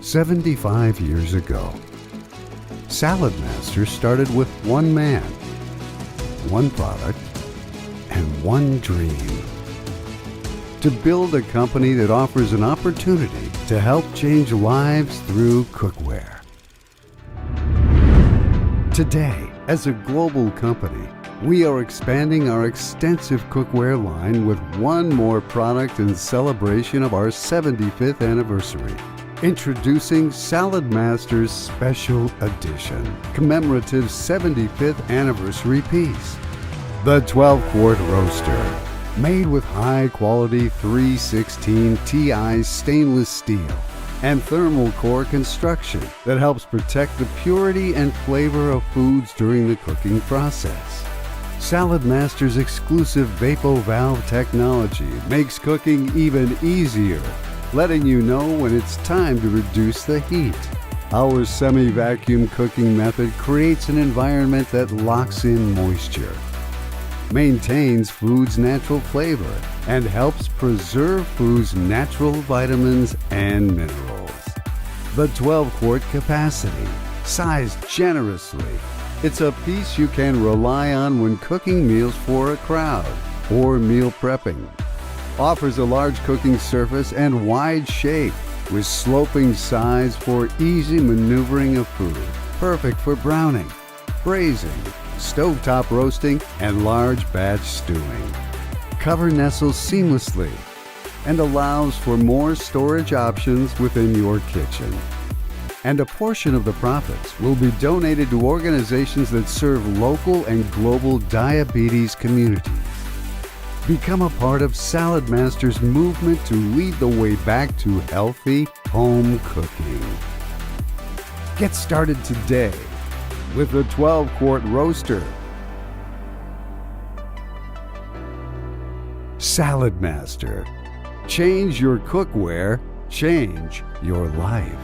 75 years ago, Salad Master started with one man, one product, and one dream: to build a company that offers an opportunity to help change lives through cookware. Today, as a global company, we are expanding our extensive cookware line with one more product in celebration of our 75th anniversary. Introducing Salad Master's Special Edition, Commemorative 75th Anniversary Piece. The 12-quart roaster, made with high-quality 316 Ti stainless steel and thermal core construction that helps protect the purity and flavor of foods during the cooking process. Salad Master's exclusive Vapo Valve technology makes cooking even easier, letting you know when it's time to reduce the heat. Our semi-vacuum cooking method creates an environment that locks in moisture, maintains food's natural flavor, and helps preserve food's natural vitamins and minerals. The 12-quart capacity, sized generously. It's a piece you can rely on when cooking meals for a crowd or meal prepping. Offers a large cooking surface and wide shape with sloping sides for easy maneuvering of food. Perfect for browning, braising, stovetop roasting, and large batch stewing. Cover nestles seamlessly and allows for more storage options within your kitchen. And a portion of the profits will be donated to organizations that serve local and global diabetes communities. Become a part of Salad Master's movement to lead the way back to healthy home cooking. Get started today with the 12-quart roaster. Salad Master. Change your cookware, change your life.